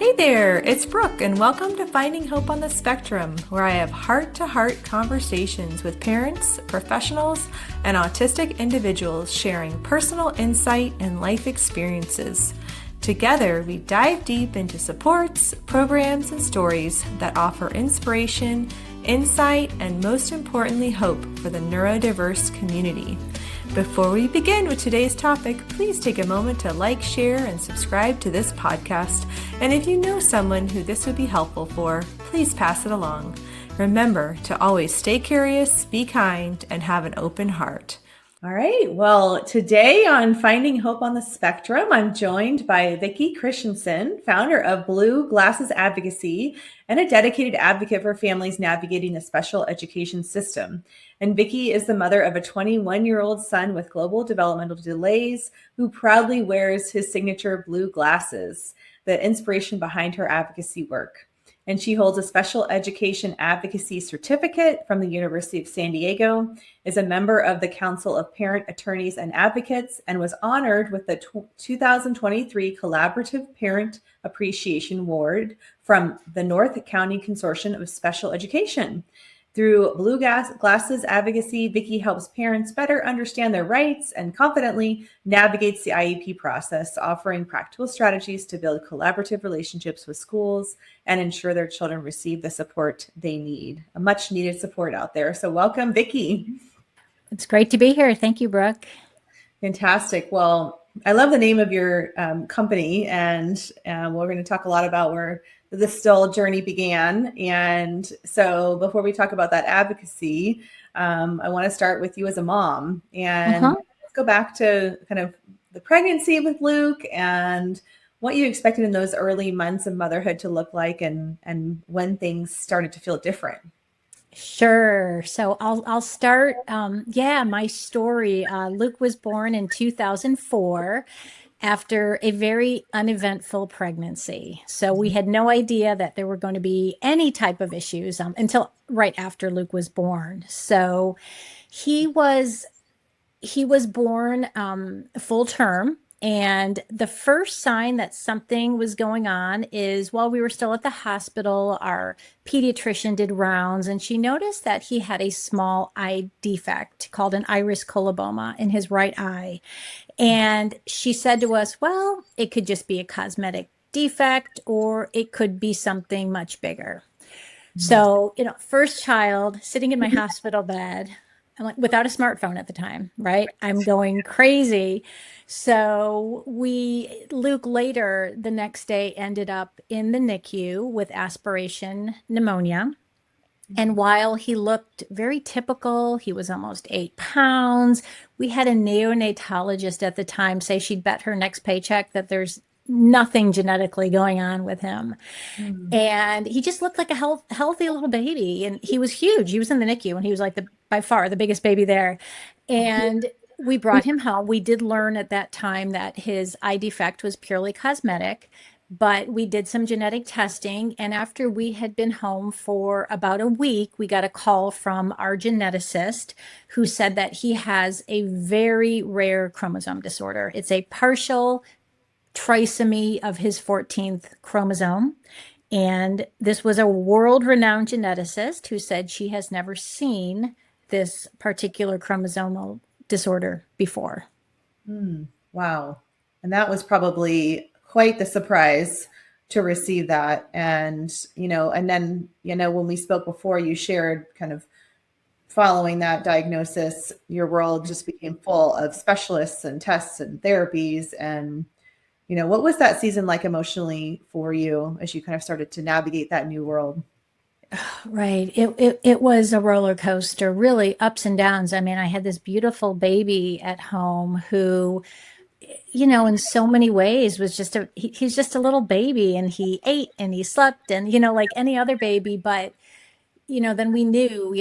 Hey there, it's Brooke, and welcome to Finding Hope on the Spectrum, where I have heart-to-heart conversations with parents, professionals, and autistic individuals sharing personal insight and life experiences. Together, we dive deep into supports, programs, and stories that offer inspiration, insight, and most importantly, hope for the neurodiverse community. Before we begin with today's topic, please take a moment to like, share, and subscribe to this podcast. And if you know someone who this would be helpful for, please pass it along. Remember to always stay curious, be kind, and have an open heart. All right. Well, today on Finding Hope on the Spectrum, I'm joined by Vicki Christensen, founder of Blue Glasses Advocacy and a dedicated advocate for families navigating the special education system. And Vicki is the mother of a 21-year-old son with global developmental delays who proudly wears his signature blue glasses, the inspiration behind her advocacy work. And she holds a special education advocacy certificate from the University of San Diego, is a member of the Council of Parent Attorneys and Advocates, and was honored with the 2023 Collaborative Parent Appreciation Award from the North County Consortium of Special Education. Through Blue Glasses Advocacy, Vicki helps parents better understand their rights and confidently navigates the IEP process, offering practical strategies to build collaborative relationships with schools and ensure their children receive the support they need. A much needed support out there. So welcome, Vicki. It's great to be here. Thank you, Brooke. Fantastic. Well, I love the name of your company, and we're going to talk a lot about where this still journey began. And so before we talk about that advocacy, I want to start with you as a mom and let's go back to kind of the pregnancy with Luke and what you expected in those early months of motherhood to look like and when things started to feel different. Sure. So I'll start. My story. Luke was born in 2004 after a very uneventful pregnancy. So we had no idea that there were going to be any type of issues until right after Luke was born. So he was born full term. And the first sign that something was going on is while we were still at the hospital, our pediatrician did rounds and she noticed that he had a small eye defect called an iris coloboma in his right eye. And she said to us, well, it could just be a cosmetic defect or it could be something much bigger. So, first child sitting in my hospital bed, I'm like, without a smartphone at the time, right? I'm going crazy. So Luke later the next day ended up in the NICU with aspiration pneumonia. And while he looked very typical, he was almost 8 pounds. We had a neonatologist at the time say she'd bet her next paycheck that there's nothing genetically going on with him. And he just looked like a healthy little baby. And he was huge. He was in the NICU and he was like by far the biggest baby there. And we brought him home. We did learn at that time that his eye defect was purely cosmetic, but we did some genetic testing. And after we had been home for about a week, we got a call from our geneticist who said that he has a very rare chromosome disorder. It's a partial trisomy of his 14th chromosome. And this was a world-renowned geneticist who said she has never seen this particular chromosomal disorder before. Wow. And that was probably quite the surprise to receive that. And, and then, when we spoke before, you shared kind of following that diagnosis, your world just became full of specialists and tests and therapies. And, what was that season like emotionally for you as you kind of started to navigate that new world? Right. It was a roller coaster, really ups and downs. I mean, I had this beautiful baby at home who, in so many ways was he's just a little baby and he ate and he slept and, like any other baby. But, then we knew,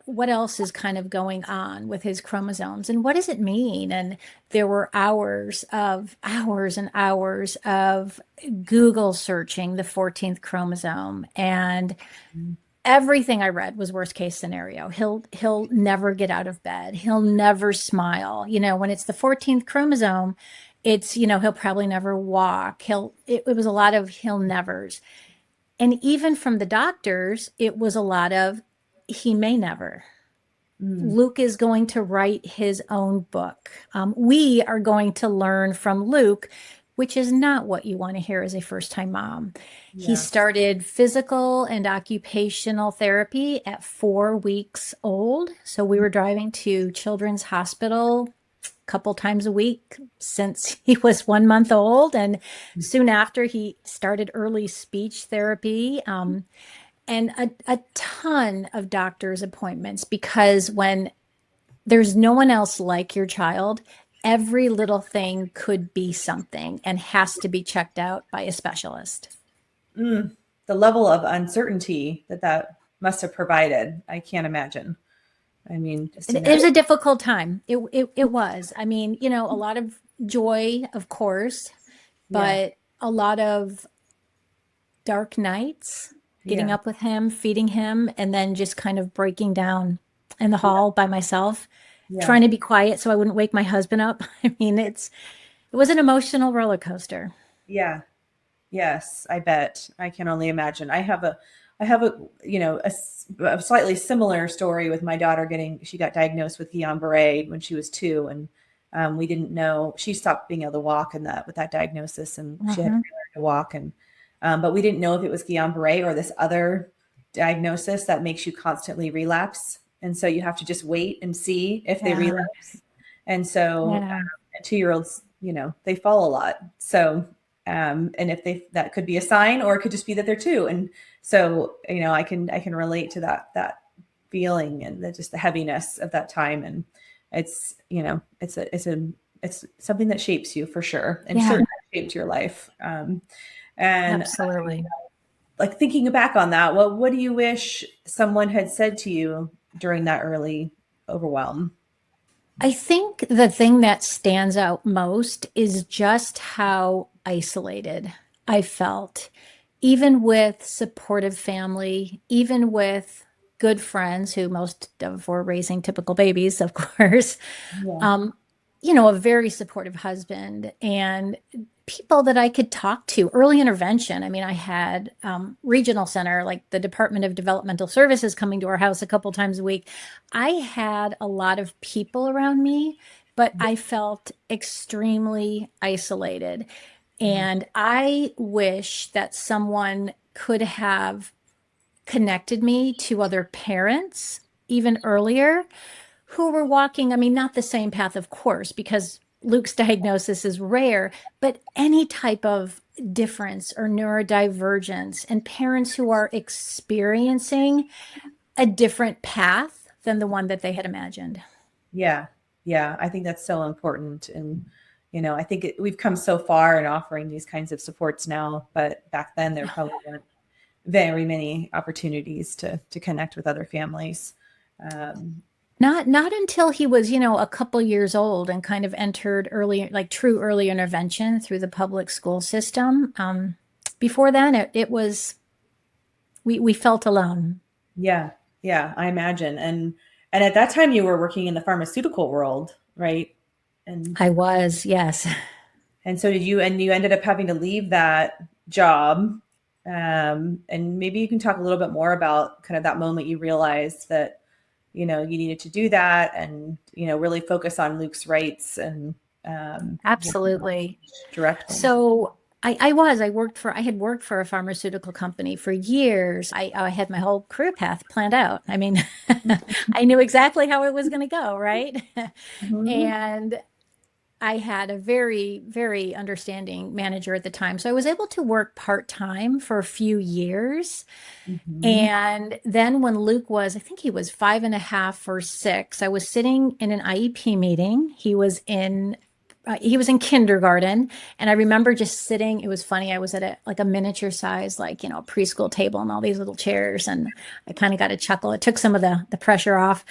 what else is kind of going on with his chromosomes and what does it mean? And there were hours and hours of Google searching the 14th chromosome. And everything I read was worst case scenario. He'll never get out of bed. He'll never smile. When it's the 14th chromosome, it's, he'll probably never walk. It was a lot of he'll nevers. And even from the doctors, it was a lot of he may never. Luke is going to write his own book. We are going to learn from Luke, which is not what you want to hear as a first-time mom. Yeah. He started physical and occupational therapy at 4 weeks old. So we were driving to Children's Hospital a couple times a week since he was 1 month old. And soon after, he started early speech therapy. And a ton of doctor's appointments, because when there's no one else like your child, every little thing could be something and has to be checked out by a specialist. The level of uncertainty that must have provided, I can't imagine. I mean, it was a difficult time. It was. I mean, a lot of joy, of course, but a lot of dark nights. Getting up with him, feeding him, and then just kind of breaking down in the hall by myself, trying to be quiet so I wouldn't wake my husband up. I mean, it was an emotional roller coaster. Yeah. Yes, I bet. I can only imagine. I have a slightly similar story with my daughter she got diagnosed with Guillain-Barré when she was 2, and we didn't know, she stopped being able to walk with that diagnosis, and she had to learn to walk, and but we didn't know if it was Guillain-Barré or this other diagnosis that makes you constantly relapse. And so you have to just wait and see if they relapse. And so 2-year-olds, they fall a lot. So, and if that could be a sign, or it could just be that they're 2. And so, I can relate to that feeling and just the heaviness of that time. And it's, it's something that shapes you for sure. And certainly shaped your life. And absolutely. Like, thinking back on that, what do you wish someone had said to you during that early overwhelm? I think the thing that stands out most is just how isolated I felt, even with supportive family, even with good friends who most of were raising typical babies, of course. A very supportive husband and people that I could talk to. Early intervention. I mean, I had regional center, like the Department of Developmental Services, coming to our house a couple times a week. I had a lot of people around me, but I felt extremely isolated. And I wish that someone could have connected me to other parents even earlier who were walking, I mean, not the same path, of course, because Luke's diagnosis is rare, but any type of difference or neurodivergence, and parents who are experiencing a different path than the one that they had imagined. Yeah. I think that's so important. And, I think we've come so far in offering these kinds of supports now, but back then there probably weren't very many opportunities to connect with other families. Not until he was, a couple years old and kind of entered true early intervention through the public school system. Before then, it was, we felt alone. Yeah, I imagine. And at that time you were working in the pharmaceutical world, right? And I was, yes. And so you ended up having to leave that job. And maybe you can talk a little bit more about kind of that moment you realized that, you needed to do that and, really focus on Luke's rights and, absolutely. Directly. So I had worked for a pharmaceutical company for years. I had my whole career path planned out. I mean, I knew exactly how it was going to go, right? And I had a very, very understanding manager at the time. So I was able to work part-time for a few years. And then when Luke was, I think he was 5.5 or 6, I was sitting in an IEP meeting. He was in kindergarten. And I remember just sitting, it was funny. I was at a miniature size, preschool table and all these little chairs. And I kind of got a chuckle. It took some of the pressure off.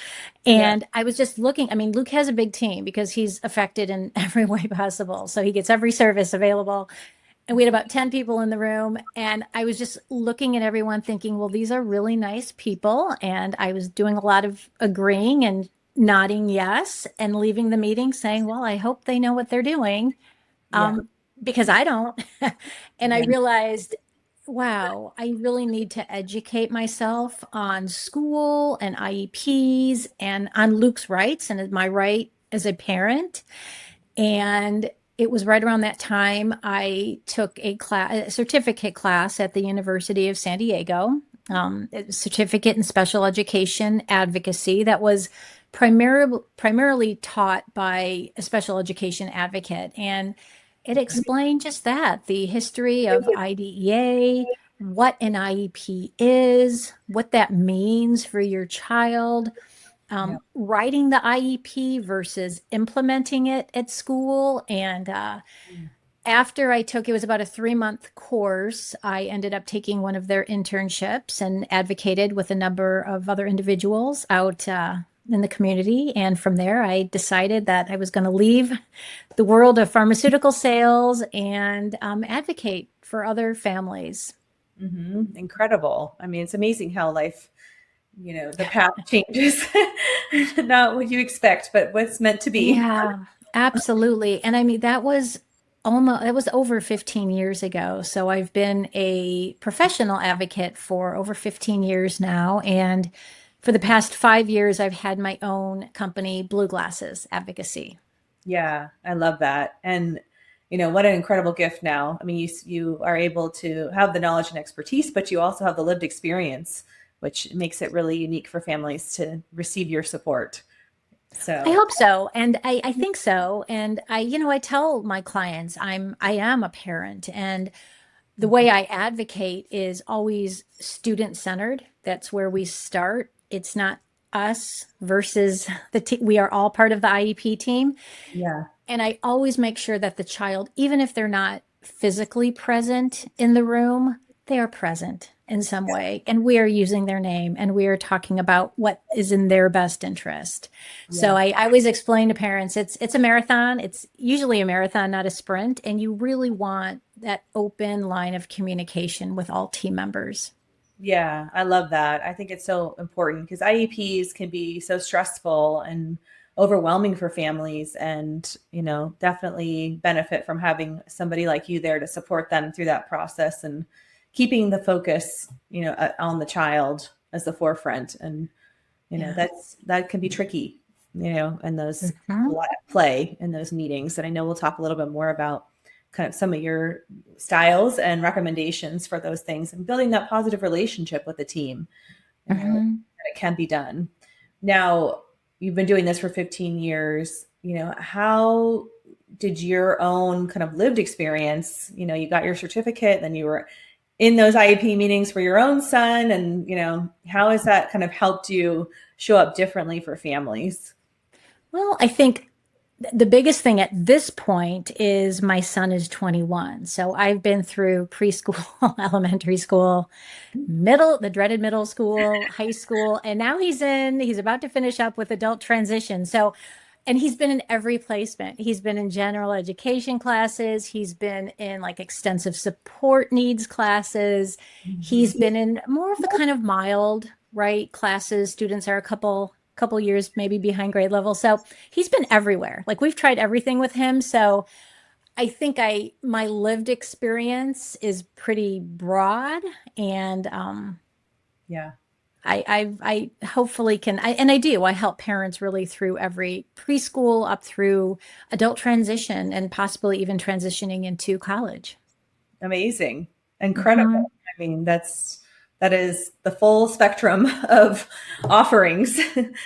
And I was just looking. I mean, Luke has a big team because he's affected in every way possible. So he gets every service available. and we had about 10 people in the room. And I was just looking at everyone thinking, well, these are really nice people. And I was doing a lot of agreeing and nodding yes, and leaving the meeting saying, well, I hope they know what they're doing, Yeah. because I don't. And I Yeah. realized, wow, I really need to educate myself on school and IEPs and on Luke's rights and my right as a parent. And it was right around that time I took a certificate class at the University of San Diego, a certificate in special education advocacy that was primarily taught by a special education advocate. And it explained just that, the history of IDEA, what an IEP is, what that means for your child, Yeah. writing the IEP versus implementing it at school. And after I took, it was about a 3-month course, I ended up taking one of their internships and advocated with a number of other individuals out in the community. And from there, I decided that I was going to leave the world of pharmaceutical sales and advocate for other families. Incredible. I mean, it's amazing how life, the path changes. Not what you expect, but what's meant to be. Yeah, absolutely. And I mean, it was over 15 years ago. So I've been a professional advocate for over 15 years now. And for the past 5 years, I've had my own company, Blue Glasses Advocacy. Yeah, I love that. And what an incredible gift now. I mean, you are able to have the knowledge and expertise, but you also have the lived experience, which makes it really unique for families to receive your support. I So, hope so. And I think so. And I tell my clients I am a parent, and the way I advocate is always student centered. That's where we start. It's not us versus the team. We are all part of the IEP team. yeah, And I always make sure that the child, even if they're not physically present in the room, they are present in some way. And we are using their name and we are talking about what is in their best interest. So yeah. I always explain to parents it's a marathon. It's usually a marathon, not a sprint. And you really want that open line of communication with all team members. Yeah, I love that. I think it's so important because IEPs can be so stressful and overwhelming for families and, definitely benefit from having somebody like you there to support them through that process and keeping the focus, on the child as the forefront. And, Yeah. that can be tricky, and those a Mhm. lot of play in those meetings. And I know we'll talk a little bit more about kind of some of your styles and recommendations for those things and building that positive relationship with the team, Mhm. that it can be done. Now, you've been doing this for 15 years. How did your own kind of lived experience, you got your certificate, then you were in those IEP meetings for your own son, and, how has that kind of helped you show up differently for families? Well, I think the biggest thing at this point is my son is 21. So I've been through preschool, elementary school, the dreaded middle school, high school, and now he's about to finish up with adult transition. So, and he's been in every placement. He's been in general education classes. He's been in like extensive support needs classes. He's Mhm. been in more of the kind of mild, right, classes. Students are a couple years maybe behind grade level. So he's been everywhere. Like we've tried everything with him. So I think my lived experience is pretty broad, and Yeah. I hopefully can, and I do. I help parents really through every preschool up through adult transition and possibly even transitioning into college. Amazing. Incredible. Mhm. I mean, that is the full spectrum of offerings.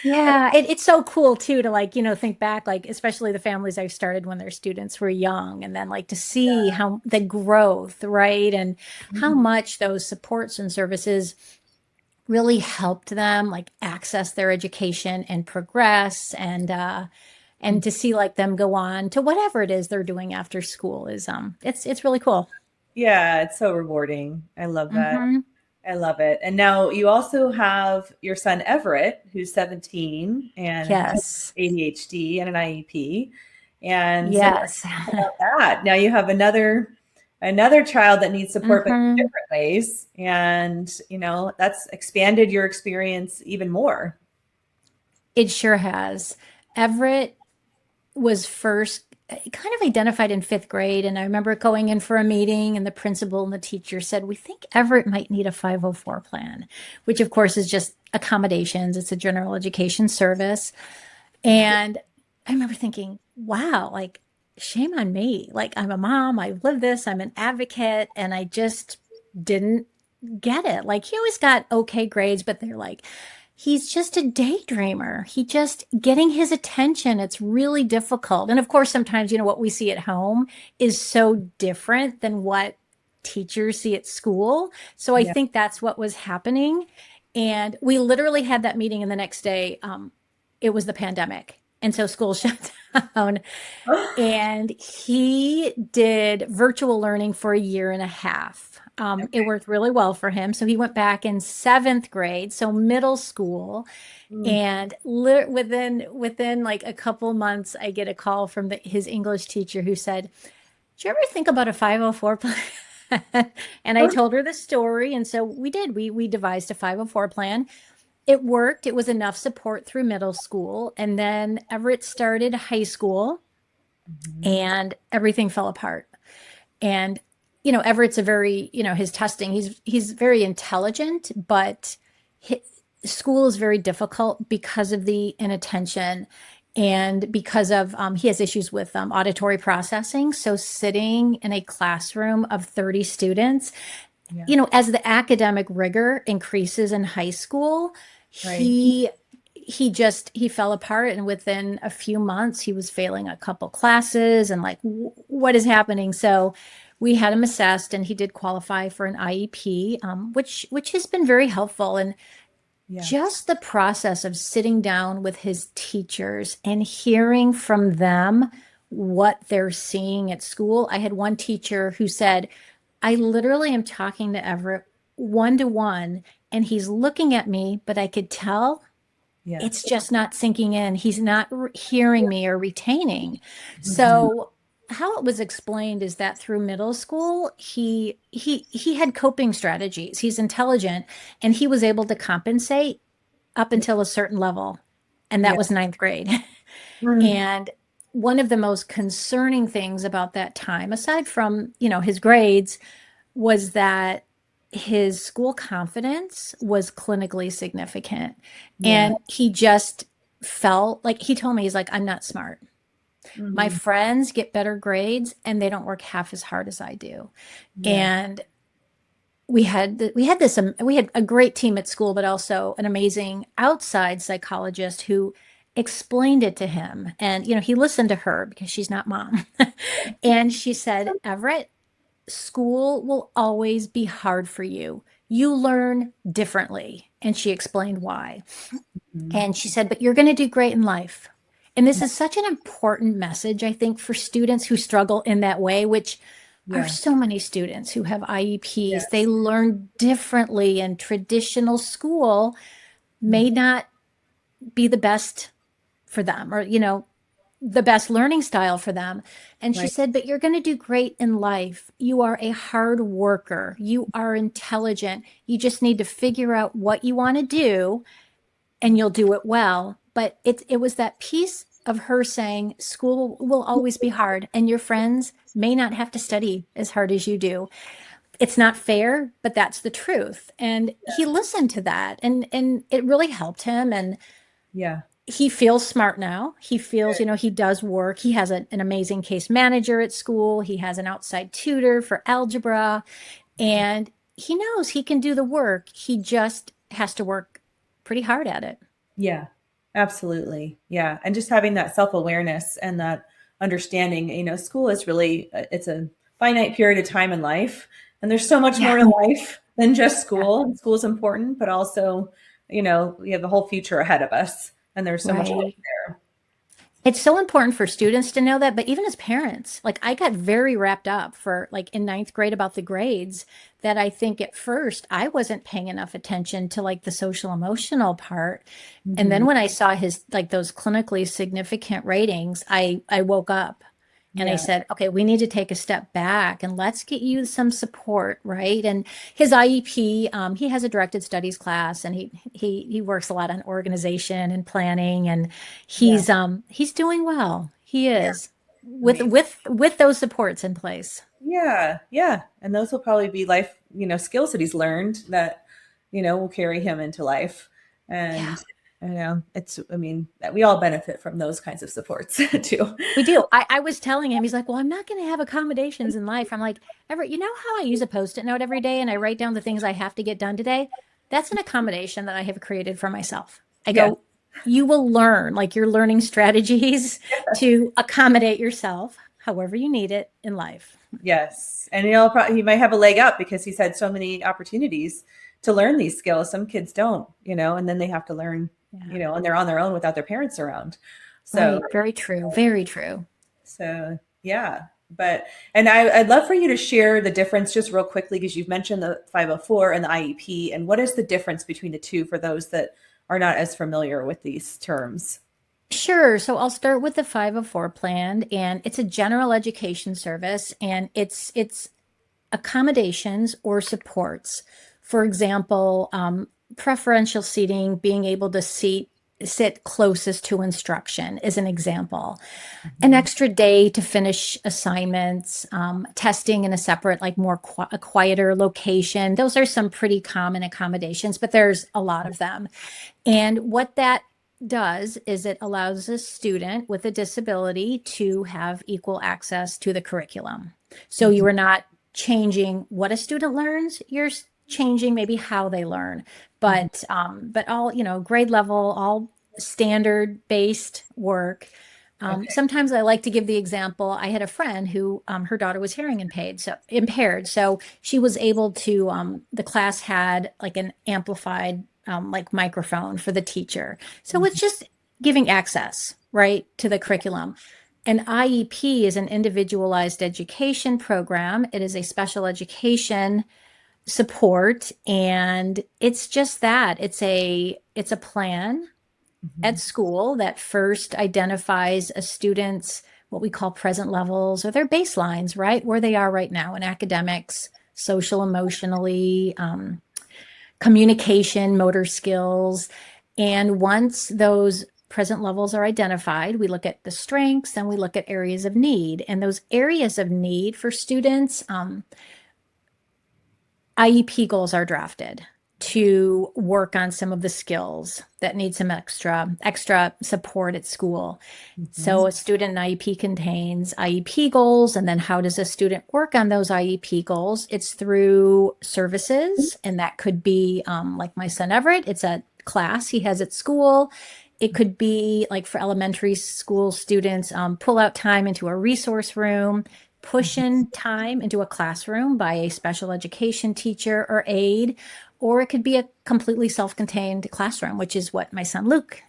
Yeah, it's so cool too to like, think back, like especially the families I've started when their students were young, and then like to see how the growth, right? And how Mhm. much those supports and services really helped them like access their education and progress, and to see like them go on to whatever it is they're doing after school is it's really cool. Yeah, it's so rewarding. I love that. Hmm. I love it. And now you also have your son Everett, who's 17 and has Yes. ADHD and an IEP. And so Yes. about that. Now you have another another child that needs support, but in Mm-hmm. different ways. And, that's expanded your experience even more. It sure has. Everett was first kind of identified in fifth grade. And I remember going in for a meeting, and the principal and the teacher said, "We think Everett might need a 504 plan," which of course is just accommodations. It's a general education service. And I remember thinking, wow, like, shame on me. Like, I'm a mom, I live this, I'm an advocate, and I just didn't get it. Like, he always got okay grades, but they're like, he's just a daydreamer. He just getting his attention. It's really difficult. And of course, sometimes, what we see at home is so different than what teachers see at school. So I Yeah. think that's what was happening. And we literally had that meeting, and the next day, it was the pandemic. And so school shut down. And he did virtual learning for a year and a half. It worked really well for him. So he went back in seventh grade, so middle school. Mm. And within like a couple months, I get a call from his English teacher who said, "Did you ever think about a 504 plan?" And I told her the story. And so we did. We devised a 504 plan. It worked. It was enough support through middle school. And then Everett started high school, Mhm. and everything fell apart. And Everett's a very, his testing, he's very intelligent, but his, school is very difficult because of the inattention, and because of he has issues with auditory processing. So sitting in a classroom of 30 students, Yeah. as the academic rigor increases in high school, Right. he fell apart, and within a few months he was failing a couple classes, and like, what is happening? So we had him assessed, and he did qualify for an IEP, which has been very helpful. And Yeah. just the process of sitting down with his teachers and hearing from them what they're seeing at school. I had one teacher who said, "I literally am talking to Everett one to one, and he's looking at me, but I could tell Yeah. it's just not sinking in. He's not hearing me or retaining." Mhm. So how it was explained is that through middle school, he had coping strategies. He's intelligent, and he was able to compensate up Yeah. until a certain level, and that Yeah. was ninth grade. Mm. And one of the most concerning things about that time, aside from his grades, was that his school confidence was clinically significant. Yeah. And he just felt like, he told me, he's like, "I'm not smart. My Mhm. friends get better grades, and they don't work half as hard as I do." Yeah. And we had a great team at school, but also an amazing outside psychologist who explained it to him. And he listened to her because she's not mom. And she said, "Everett, school will always be hard for you. You learn differently." And she explained why. Mhm. And she said, "But you're going to do great in life." And this is such an important message, I think, for students who struggle in that way, which are Yeah. so many students who have IEPs. They Yes. learn differently, and traditional school Mhm. may not be the best for them, or, the best learning style for them. And she Right. said, "But you're going to do great in life. You are a hard worker. You are intelligent. You just need to figure out what you want to do, and you'll do it well." But it was that piece of her saying school will always be hard, and your friends may not have to study as hard as you do. It's not fair, but that's the truth. And he listened to that, and it really helped him. And Yeah. he feels smart now. He feels, he does work. He has an amazing case manager at school. He has an outside tutor for algebra, and he knows he can do the work. He just has to work pretty hard at it. Yeah. Absolutely. Yeah. And just having that self-awareness and that understanding, school is really, it's a finite period of time in life. And there's so much Yeah. more in life than just Yeah. school. And school is important, but also, we have the whole future ahead of us. And there's so much work Right. there. It's so important for students to know that, but even as parents, like, I got very wrapped up for like in ninth grade about the grades, that I think at first I wasn't paying enough attention to like the social emotional part. And Mhm. then when I saw his like those clinically significant ratings, I woke up, And I Yeah. said, okay, we need to take a step back and let's get you some support, right? And his IEP, he has a directed studies class, and he works a lot on organization and planning, and Yeah. he's doing well. He Yeah. is with Amazing. those supports in place. Yeah. Yeah. And those will probably be life, skills that he's learned that, will carry him into life. Yeah. And, I mean, that we all benefit from those kinds of supports too. We do. I was telling him, he's like, well, I'm not going to have accommodations in life. I'm like, Everett, you know how I use a Post-it note every day and I write down the things I have to get done today? That's an accommodation that I have created for myself. I Yeah. go, you will learn, like you're learning strategies to accommodate yourself however you need it in life. Yes. And he might have a leg up because he's had so many opportunities to learn these skills. Some kids don't, and then they have to learn, Yeah. and they're on their own without their parents around. So, Right. Very true. Very true. so yeah. And I'd love for you to share the difference just real quickly, because you've mentioned the 504 and the IEP, and what is the difference between the two for those that are not as familiar with these terms? Sure. So I'll start with the 504 plan, and it's a general education service, and it's accommodations or supports. For example, preferential seating, being able to sit closest to instruction is an example. An Mhm. extra day to finish assignments, testing in a separate, like a quieter location. Those are some pretty common accommodations, but there's a lot of them. And what that does is it allows a student with a disability to have equal access to the curriculum. So you Mhm. are not changing what a student learns, you're changing maybe how they learn. Mhm. But all, grade level, all standard based work. Okay. Sometimes I like to give the example. I had a friend who her daughter was hearing impaired, so she was able to. The class had like an amplified like microphone for the teacher, so it's Mhm. just giving access right to the curriculum. An IEP is an individualized education program. It is a special education support, and it's just that it's a plan at Mhm. school that first identifies a student's what we call present levels or their baselines, right? Where they are right now in academics, social, emotionally, communication, motor skills. And once those present levels are identified, we look at the strengths and we look at areas of need. And those areas of need for students, IEP goals are drafted to work on some of the skills that need some extra support at school. So Mhm. a student IEP contains IEP goals, and then how does a student work on those IEP goals? It's through services, and that could be like my son Everett. It's a class he has at school. It could be like for elementary school students, pull out time into a resource room, push Mhm. in time into a classroom by a special education teacher or aide, or it could be a completely self-contained classroom, which is what my son Luke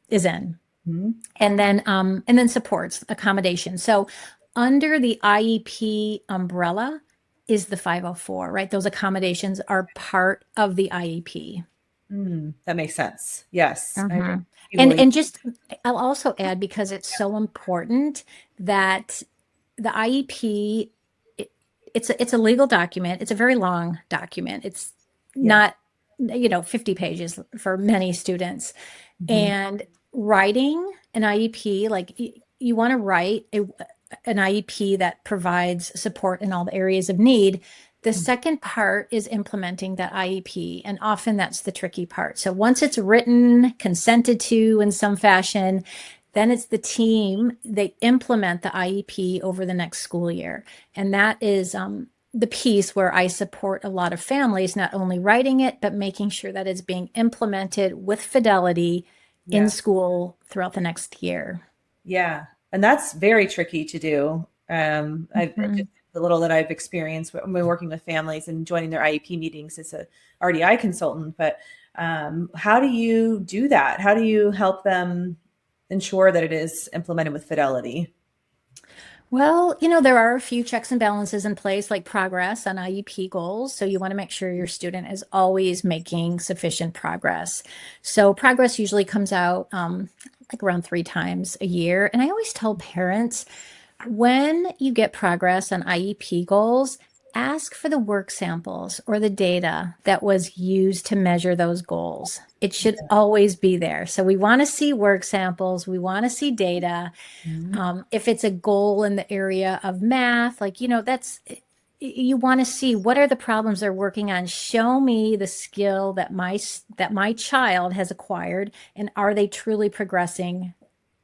is in. Mhm. And then supports accommodation. So under the IEP umbrella is the 504, right? Those accommodations are part of the IEP. That makes sense. Yes. I Mhm. people. And just I'll also add, because it's so important, that the IEP, it's a legal document. It's a very long document. It's Yeah. not 50 pages for many students. Mhm. And writing an IEP, like you want to write an IEP that provides support in all the areas of need. The second part is implementing that IEP, and often that's the tricky part. So once it's written, consented to in some fashion, then it's the team, they implement the IEP over the next school year. And that is the piece where I support a lot of families, not only writing it, but making sure that it's being implemented with fidelity in Yeah. school throughout the next year. Yeah. And that's very tricky to do. I've Mhm. just the little that I've experienced when we're working with families and joining their IEP meetings as a RDI consultant. But how do you do that? How do you help them ensure that it is implemented with fidelity? Well, there are a few checks and balances in place, like progress on IEP goals. So you want to make sure your student is always making sufficient progress. So progress usually comes out like around 3 times a year. And I always tell parents, When you get progress on IEP goals, ask for the work samples or the data that was used to measure those goals. It should always be there. So we want to see work samples, we want to see data. If it's a goal in the area of math, like, you want to see what are the problems they're working on. Show me the skill that my child has acquired, and are they truly progressing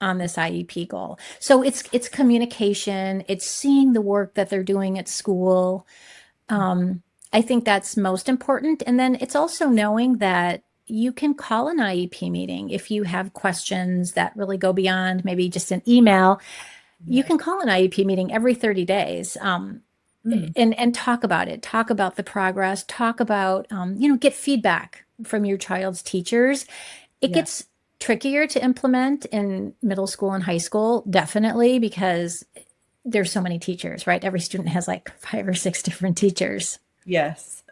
on this IEP goal? So it's communication, it's seeing the work that they're doing at school. I think that's most important. And then it's also knowing that you can call an IEP meeting if you have questions that really go beyond maybe just an email. You can call an IEP meeting every 30 days. And talk about it, talk about the progress, talk about, get feedback from your child's teachers. It gets trickier to implement in middle school and high school, definitely, because there's so many teachers, right? Every student has like 5 or 6 different teachers. Yes,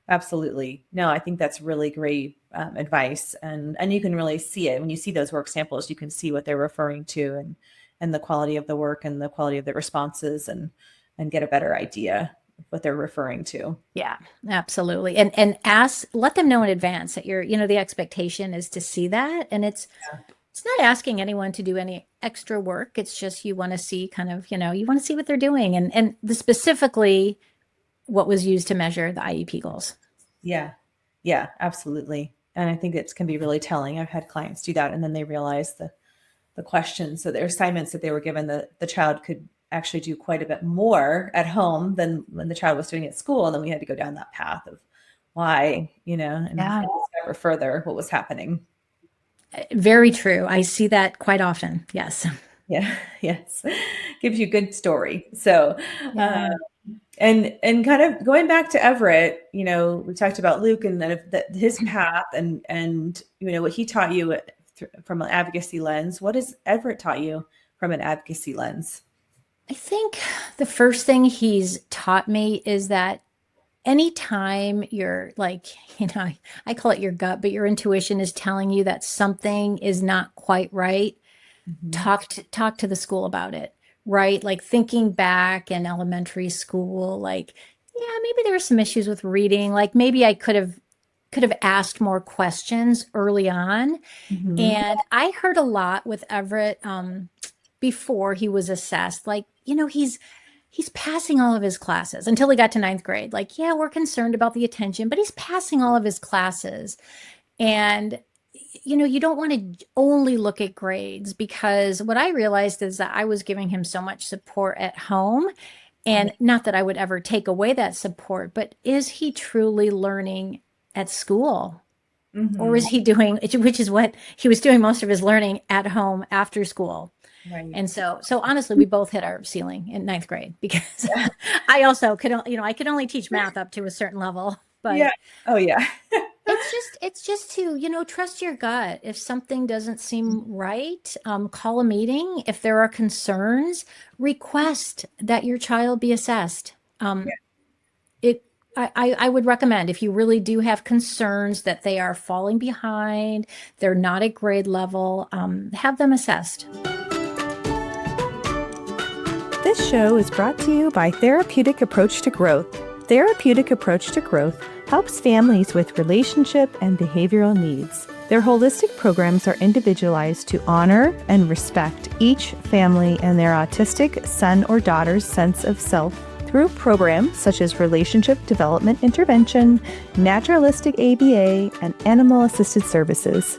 absolutely. No, I think that's really great advice. And you can really see it when you see those work samples. You can see what they're referring to, and the quality of the work and the quality of the responses, and get a better idea of what they're referring to. Yeah, absolutely. And let them know in advance that the expectation is to see that. And it's not asking anyone to do any extra work. It's just you want to see you want to see what they're doing, and specifically what was used to measure the IEP goals. Yeah. Yeah, absolutely. And I think it can be really telling. I've had clients do that, and then they realize the questions, so their assignments that they were given, the child could actually do quite a bit more at home than when the child was doing at school. And then we had to go down that path of why, and discover further what was happening. Very true. I see that quite often. Yes. Yeah. Yes. Gives you a good story. So, and kind of going back to Everett, we talked about Luke and then his path and what he taught you from an advocacy lens. What has Everett taught you from an advocacy lens? I think the first thing he's taught me is that anytime you're like, I call it your gut, but your intuition is telling you that something is not quite right, talk to the school about it, right? Like thinking back in elementary school, like, yeah, maybe there were some issues with reading. Like maybe I could have asked more questions early on. And I heard a lot with Everett before he was assessed. Like, he's passing all of his classes until he got to 9th grade. Like, yeah, we're concerned about the attention, but he's passing all of his classes. And, you don't want to only look at grades, because what I realized is that I was giving him so much support at home. And not that I would ever take away that support, but is he truly learning at school? Or is he doing, which is what he was doing most of his learning at home after school. Right. And so honestly, we both hit our ceiling in 9th grade, because I also I could only teach math up to a certain level, but it's just to, trust your gut. If something doesn't seem right, call a meeting. If there are concerns, request that your child be assessed. I would recommend, if you really do have concerns that they are falling behind, they're not at grade level, have them assessed. This show is brought to you by Therapeutic Approach to Growth. Therapeutic Approach to Growth helps families with relationship and behavioral needs. Their holistic programs are individualized to honor and respect each family and their autistic son or daughter's sense of self through programs such as relationship development intervention, naturalistic ABA, and animal-assisted services.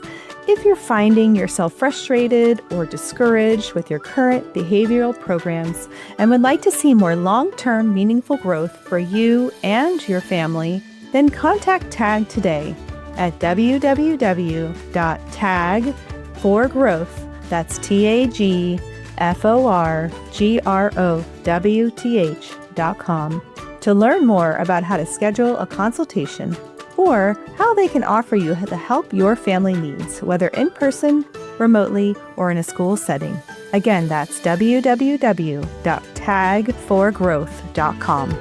If you're finding yourself frustrated or discouraged with your current behavioral programs and would like to see more long-term meaningful growth for you and your family, then contact TAG today at www.tagforgrowth, that's TAGFORGROWTH.com, to learn more about how to schedule a consultation or how they can offer you the help your family needs, whether in person, remotely, or in a school setting. Again, that's www.tagforgrowth.com.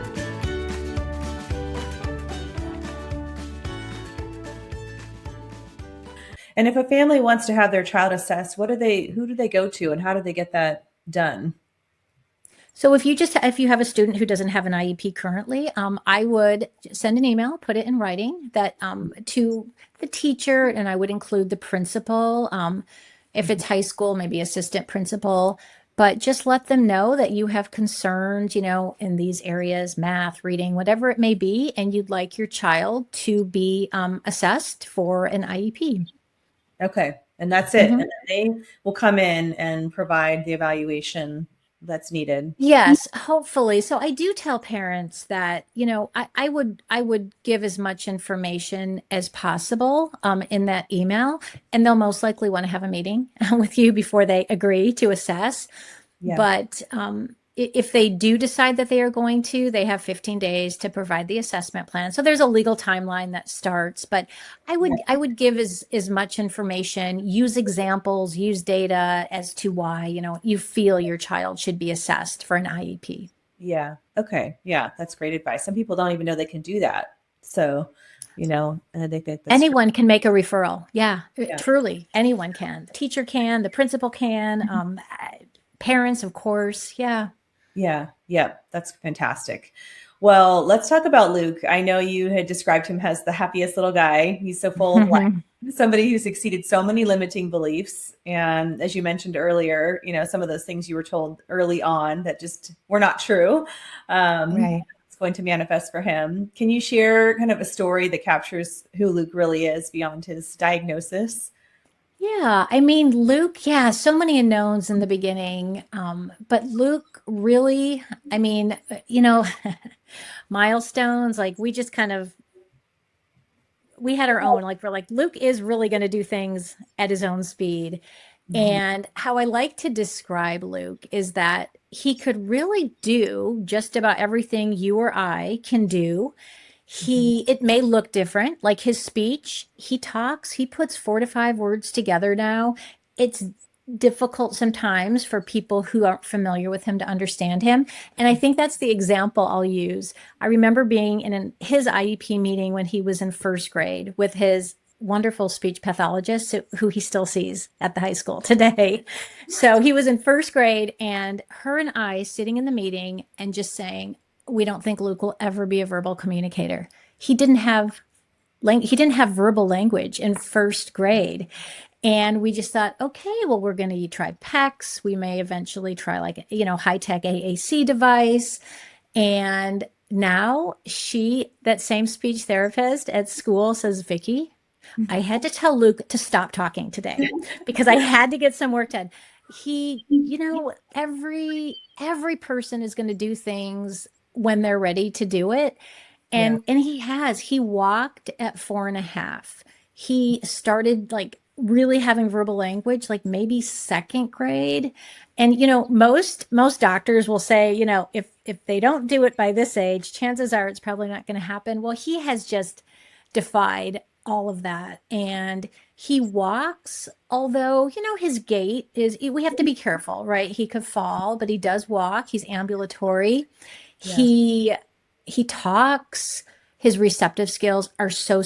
And if a family wants to have their child assessed, who do they go to, and how do they get that done? So if you have a student who doesn't have an IEP currently, I would send an email, put it in writing that to the teacher, and I would include the principal. If it's high school, maybe assistant principal, but just let them know that you have concerns, in these areas, math, reading, whatever it may be, and you'd like your child to be assessed for an IEP. Okay. And that's it. And then they will come in and provide the evaluation that's needed. Yes, hopefully. So I do tell parents that, I would give as much information as possible in that email, and they'll most likely want to have a meeting with you before they agree to assess. Yeah. But if they do decide that they are going to, they have 15 days to provide the assessment plan. So there's a legal timeline that starts, but I would give as much information, use examples, use data as to why, you feel your child should be assessed for an IEP. Yeah. Okay. Yeah. That's great advice. Some people don't even know they can do that. So, and I think that's great. Anyone can make a referral. Yeah, Yeah. truly, anyone can. The teacher can, the principal can, parents, of course. Yeah. Yeah. Yeah. That's fantastic. Well, let's talk about Luke. I know you had described him as the happiest little guy. He's so full of life, somebody who's exceeded so many limiting beliefs. And as you mentioned earlier, some of those things you were told early on that just were not true. Right. It's going to manifest for him. Can you share kind of a story that captures who Luke really is beyond his diagnosis? Yeah, I mean, Luke, yeah, so many unknowns in the beginning. But Luke really, I mean, milestones, like we just kind of we had our own, like we're like, Luke is really going to do things at his own speed. Mhm. And how I like to describe Luke is that he could really do just about everything you or I can do. Mhm. It may look different, like his speech, he puts 4 to 5 words together now. It's difficult sometimes for people who aren't familiar with him to understand him. And I think that's the example I'll use. I remember being in his IEP meeting when he was in first grade with his wonderful speech pathologist who he still sees at the high school today. So he was in first grade, and her and I sitting in the meeting and just saying, we don't think Luke will ever be a verbal communicator. He didn't have he didn't have verbal language in first grade. And we just thought, okay, well, we're going to try PECs. We may eventually try like, high tech AAC device. And now that same speech therapist at school says, Vicki, I had to tell Luke to stop talking today because I had to get some work done. Every person is going to do things when they're ready to do it. Yeah. And he walked at 4.5. He started like really having verbal language, like maybe second grade. And most doctors will say, if they don't do it by this age, chances are it's probably not going to happen. Well, he has just defied all of that. And he walks, although, his gait we have to be careful, right? He could fall, but he does walk. He's ambulatory. Yes. He talks. His receptive skills are so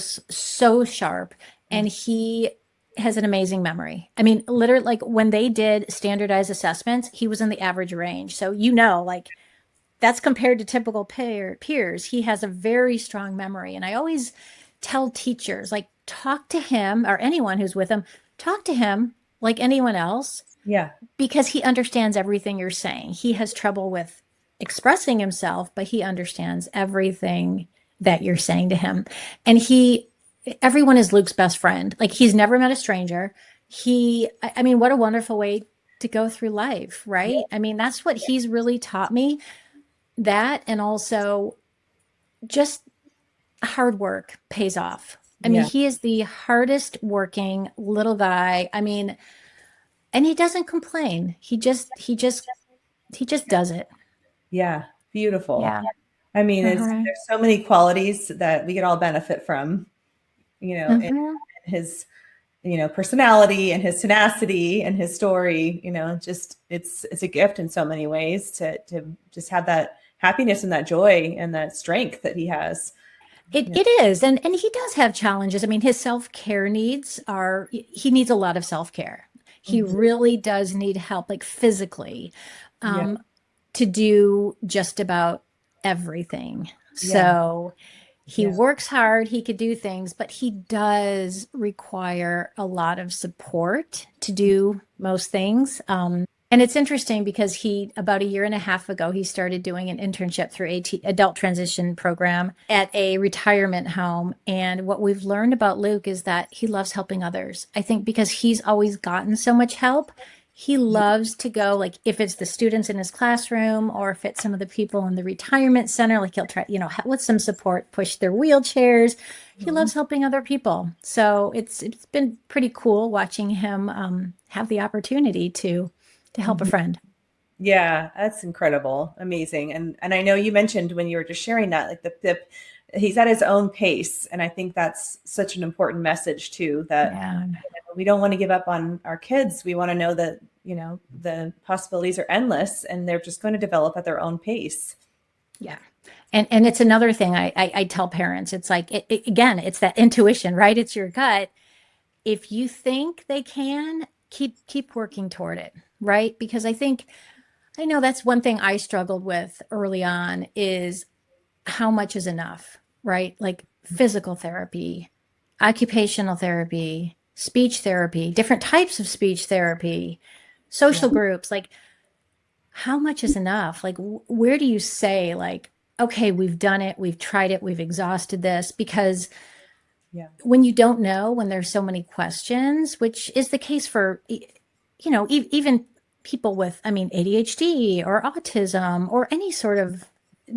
sharp, and he has an amazing memory. I mean, literally, like when they did standardized assessments, he was in the average range. So, like that's compared to typical peers. He has a very strong memory. And I always tell teachers, like, talk to him or anyone who's with him, talk to him like anyone else Yeah. because he understands everything you're saying. He has trouble with expressing himself, but he understands everything that you're saying to him. And everyone is Luke's best friend. Like he's never met a stranger. I mean, what a wonderful way to go through life, right? I mean, that's what he's really taught me, that, and also just hard work pays off. I mean, Yeah. he is the hardest working little guy. I mean, and he doesn't complain. He just does it. Yeah. Beautiful. Yeah. I mean, Uh-huh. there's so many qualities that we could all benefit from, in Uh-huh. his, personality and his tenacity and his story, just it's a gift in so many ways to just have that happiness and that joy and that strength that he has. Yeah. It is. And he does have challenges. I mean, his self-care he needs a lot of self-care. He Mhm. really does need help, like physically. Yeah. Um, to do just about everything. Yeah. So he Yeah. works hard, he could do things, but he does require a lot of support to do most things. And it's interesting because about a year and a half ago, he started doing an internship through adult transition program at a retirement home. And what we've learned about Luke is that he loves helping others. I think because he's always gotten so much help, he loves to go, like if it's the students in his classroom or if it's some of the people in the retirement center, like he'll try, with some support, push their wheelchairs. He Mhm. loves helping other people. So it's been pretty cool watching him have the opportunity to help a Mhm. friend. Yeah, that's incredible. Amazing. And I know you mentioned when you were just sharing that, like the he's at his own pace. And I think that's such an important message too, that Yeah. we don't want to give up on our kids. We want to know that, the possibilities are endless and they're just going to develop at their own pace. Yeah. And it's another thing I tell parents. It's like, again, it's that intuition, right? It's your gut. If you think they can, keep working toward it, right? Because I know that's one thing I struggled with early on is how much is enough, right? Like physical therapy, occupational therapy, speech therapy, different types of speech therapy, Yeah. social groups, like how much is enough? Like, where do you say, like, okay, we've done it, we've tried it, we've exhausted this? Because Yeah. when you don't know, when there's so many questions, which is the case for, even people with, I mean, ADHD or autism or any sort of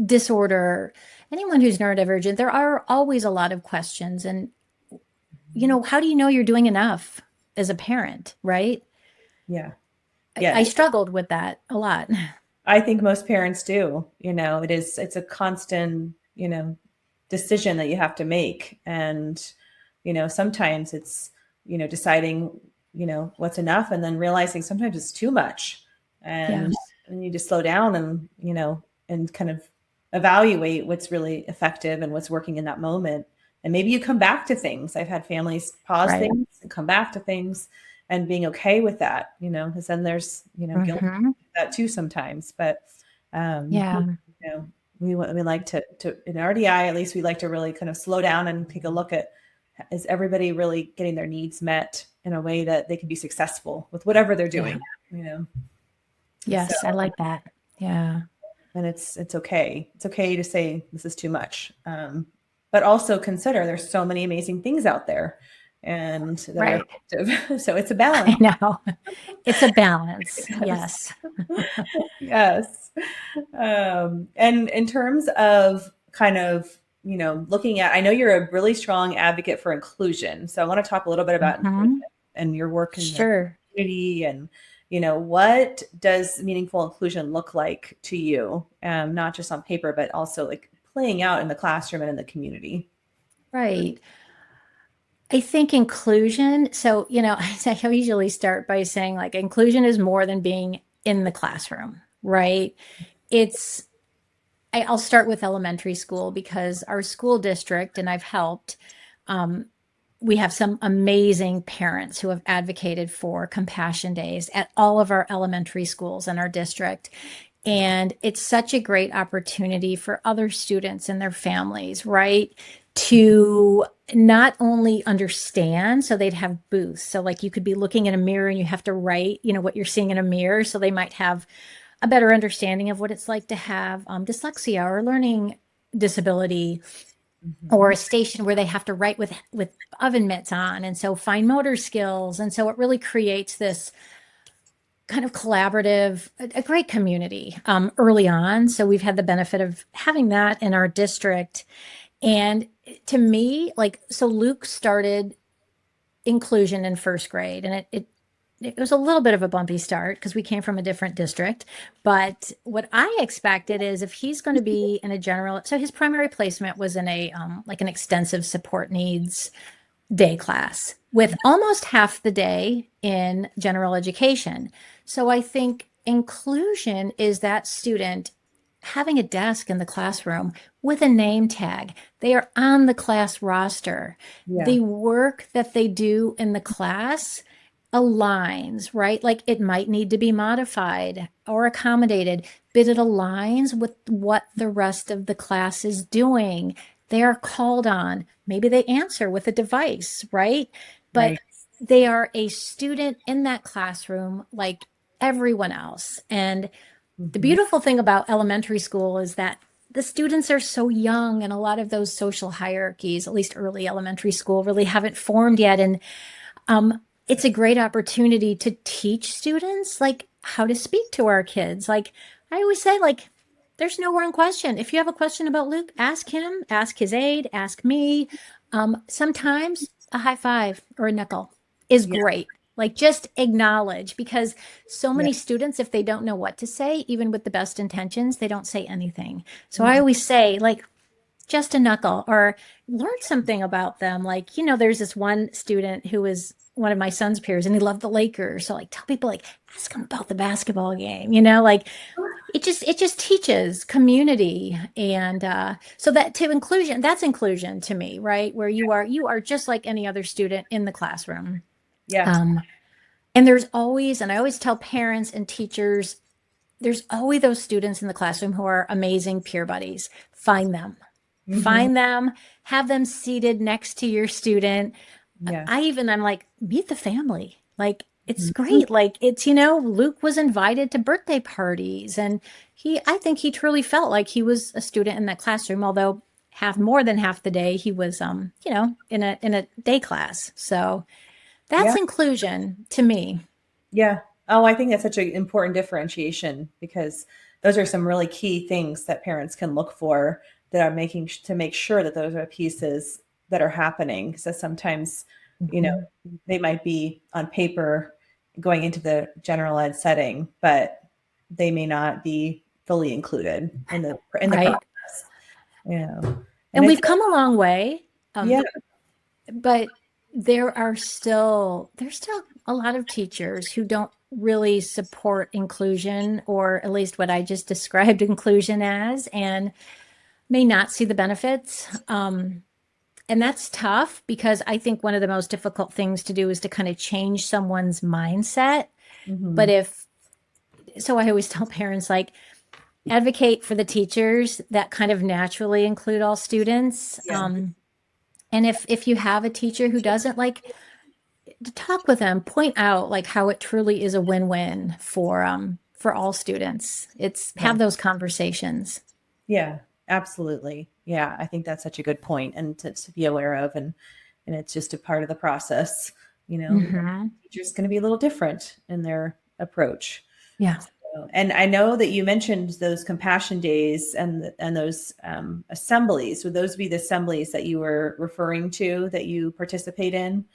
disorder, anyone who's neurodivergent, there are always a lot of questions. And, how do you know you're doing enough as a parent, right? Yeah. I Yes. struggled with that a lot. I think most parents do. It's a constant, decision that you have to make. And, sometimes it's, deciding, what's enough and then realizing sometimes it's too much. Yeah. And you need to slow down and, and kind of evaluate what's really effective and what's working in that moment. And maybe you come back to things. I've had families pause Right. things and come back to things and being okay with that, because then there's, guilt Hmm. that too sometimes. But Yeah. you know, we like to in RDI at least we like to really kind of slow down and take a look at, is everybody really getting their needs met in a way that they can be successful with whatever they're Yeah. doing, you know. So Yes. I like that. Yeah. and it's okay. It's okay to say this is too much. But also consider there's so many amazing things out there and that are Right. effective. So it's a I balance. know. It's a balance. Yes. Yes. Yes. And in terms of kind of, looking at, I know you're a really strong advocate for inclusion. So I want to talk a little bit about inclusion Hmm. and your work in the Sure. community and, what does meaningful inclusion look like to you? Not just on paper, but also like playing out in the classroom and in the community. Right. I think inclusion. So, I usually start by saying like inclusion is more than being in the classroom, right? It's, I'll start with elementary school because our school district, and I've helped, um, we have some amazing parents who have advocated for compassion days at all of our elementary schools in our district. And it's such a great opportunity for other students and their families, right? To not only understand, so they'd have booths. So, like, you could be looking in a mirror and you have to write, what you're seeing in a mirror. So, they might have a better understanding of what it's like to have dyslexia or learning disability, or Mhm. a station where they have to write with oven mitts on, and so fine motor skills. And so it really creates this kind of collaborative, a great community early on. So we've had the benefit of having that in our district. And to me, like, so Luke started inclusion in first grade, and it was a little bit of a bumpy start because we came from a different district. But what I expected is if he's going to be in a general, so his primary placement was in a like an extensive support needs day class with almost half the day in general education. So I think inclusion is that student having a desk in the classroom with a name tag. They are on the class roster. Yeah. The work that they do in the class aligns, right? Like it might need to be modified or accommodated but it aligns with what the rest of the class is doing. They are called on. Maybe they answer with a device, right? But Right. they are a student in that classroom like everyone else. And the Mm-hmm. beautiful thing about elementary school is that the students are so young, and a lot of those social hierarchies, at least early elementary school, really haven't formed yet. And it's a great opportunity to teach students like how to speak to our kids. Like I always say, like, there's no wrong question. If you have a question about Luke, ask him, ask his aide, ask me. Sometimes a high five or a nickel is Yeah. great. Like just acknowledge, because so Yeah. many students, if they don't know what to say, even with the best intentions, they don't say anything. So I Mhm. always say, like, just a knuckle, or learn something about them. Like, there's this one student who was one of my son's peers and he loved the Lakers. So like tell people, like, ask him about the basketball game, like it just teaches community. And so that to inclusion, that's inclusion to me, right? Where you are just like any other student in the classroom. Yeah. Um, and there's always, and I always tell parents and teachers, there's always those students in the classroom who are amazing peer buddies. Find them. Hmm. Find them, have them seated next to your student. Yeah. I'm like, meet the family. Like, it's Mhm. great. Like, it's, Luke was invited to birthday parties, and I think he truly felt like he was a student in that classroom, although more than half the day he was, in a day class. So that's Yeah. inclusion to me. Yeah. Oh, I think that's such an important differentiation because those are some really key things that parents can look for that are making to make sure that those are pieces that are happening. So sometimes, you know, Mhm. they might be on paper going into the general ed setting, but they may not be fully included in the Right. process. You know, and And it's we've come a long way. yeah. But there's still a lot of teachers who don't really support inclusion, or at least what I just described inclusion as, and may not see the benefits. And that's tough, because I think one of the most difficult things to do is to kind of change someone's mindset. But Hmm. if so, I always tell parents, like, advocate for the teachers that kind of naturally include all students. Yeah. And if you have a teacher who doesn't, like, to talk with them, point out like how it truly is a win-win for all students. It's Yeah. have those conversations. Yeah, absolutely. Yeah, I think that's such a good point and to be aware of and it's just a part of the process, you know. Hmm. Teacher's going to be a little different in their approach. Yeah. So, and I know that you mentioned those compassion days and those assemblies. Would those be the assemblies that you were referring to that you participate in?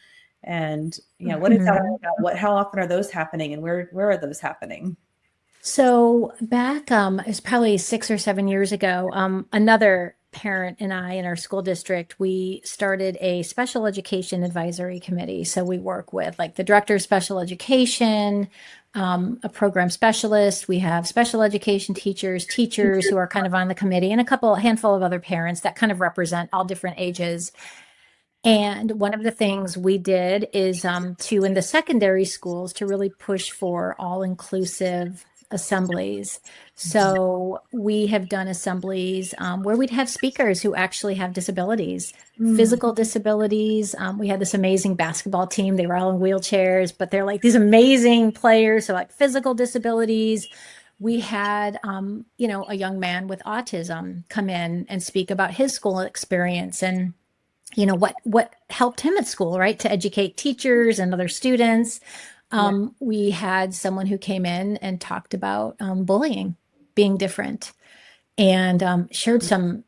And yeah, what is that all Mhm. about? How often are those happening and where are those happening? So back, it was probably 6 or 7 years ago, another parent and I in our school district, we started a special education advisory committee. So we work with like the director of special education, a program specialist. We have special education teachers who are kind of on the committee, and a handful of other parents that kind of represent all different ages. And one of the things we did is in the secondary schools, to really push for all inclusive assemblies. So we have done assemblies where we'd have speakers who actually have disabilities, Mm, physical disabilities. We had this amazing basketball team. They were all in wheelchairs, but they're like these amazing players. So, like, physical disabilities. We had, a young man with autism come in and speak about his school experience, and what helped him at school, right, to educate teachers and other students. yeah. We had someone who came in and talked about bullying, being different, and shared some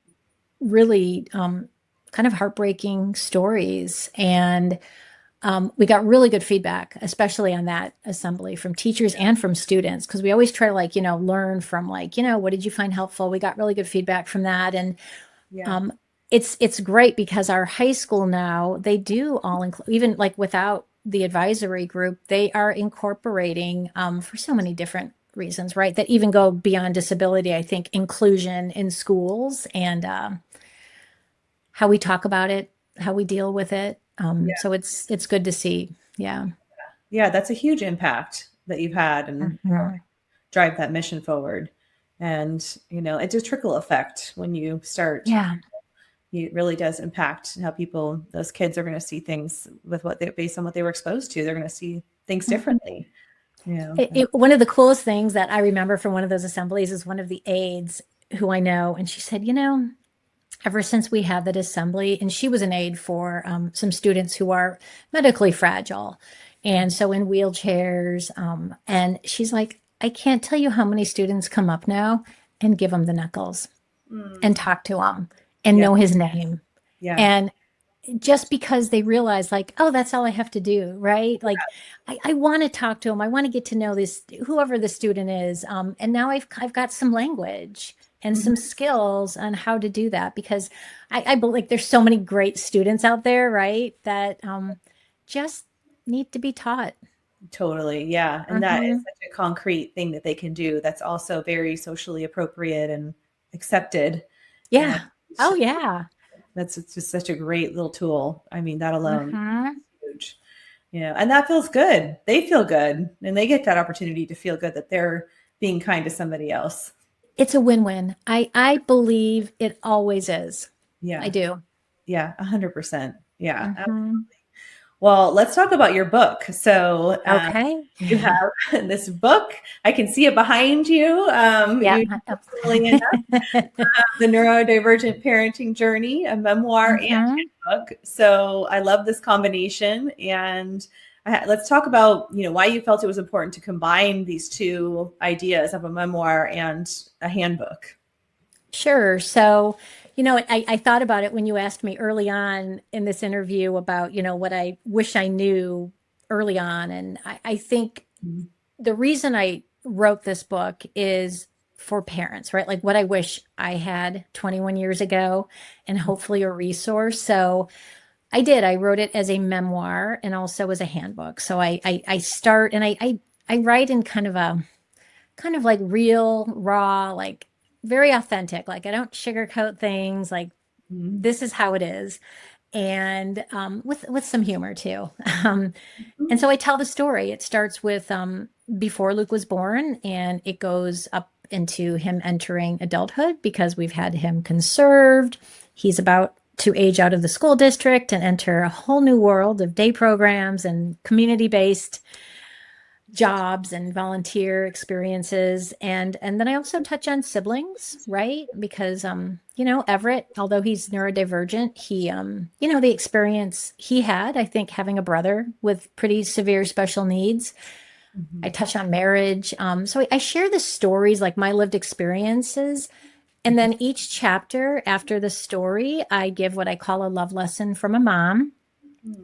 really kind of heartbreaking stories. And we got really good feedback, especially on that assembly, from teachers and from students, because we always try to, like, learn from, like, what did you find helpful? We got really good feedback from that. And Yeah. um, it's great because our high school now, they do all include, even like without the advisory group, they are incorporating for so many different reasons, right? That even go beyond disability. I think inclusion in schools, and how we talk about it, how we deal with it. So it's good to see. Yeah. Yeah, that's a huge impact that you've had and Mhm. drive that mission forward. And, it's a trickle effect when you start. Yeah. It really does impact how those kids are going to see things with based on what they were exposed to. They're going to see things differently. One of the coolest things that I remember from one of those assemblies is one of the aides who I know, and she said, ever since we had that assembly, and she was an aide for some students who are medically fragile, and so in wheelchairs, and she's like, I can't tell you how many students come up now and give him the knuckles and talk to him and know his name. Yeah. And just because they realize like, oh, that's all I have to do, right? Like, I want to talk to him. I want to get to know this, whoever the student is. And now I've got some language and some skills on how to do that, because I believe there's so many great students out there, right? That just need to be taught. Totally. Yeah. And that is such a concrete thing that they can do. That's also very socially appropriate and accepted. Yeah. And Oh, yeah. it's just such a great little tool. I mean, that alone is huge. And that feels good. They feel good, and they get that opportunity to feel good that they're being kind to somebody else. It's a win-win. I believe it always is. Yeah. I do. Yeah. 100%. Yeah. Absolutely. Well, let's talk about your book. So, okay, you have this book. I can see it behind you. The Neurodivergent Parenting Journey, a memoir and handbook. So I love this combination. And let's talk about, why you felt it was important to combine these two ideas of a memoir and a handbook. Sure. So, I thought about it when you asked me early on in this interview about, what I wish I knew early on. And I think the reason I wrote this book is for parents, right? Like what I wish I had 21 years ago, and hopefully a resource. So I did. I wrote it as a memoir and also as a handbook. So I start and I write in kind of like real, raw, like very authentic. Like I don't sugarcoat things. Like this is how it is. And with some humor too. And so I tell the story. It starts with before Luke was born, and it goes up into him entering adulthood because we've had him conserved. He's about to age out of the school district and enter a whole new world of day programs and community-based jobs and volunteer experiences. And then I also touch on siblings, right? Because, Everett, although he's neurodivergent, he, the experience he had, I think, having a brother with pretty severe special needs. I touch on marriage. So I share the stories, like my lived experiences. And then each chapter after the story, I give what I call a love lesson from a mom.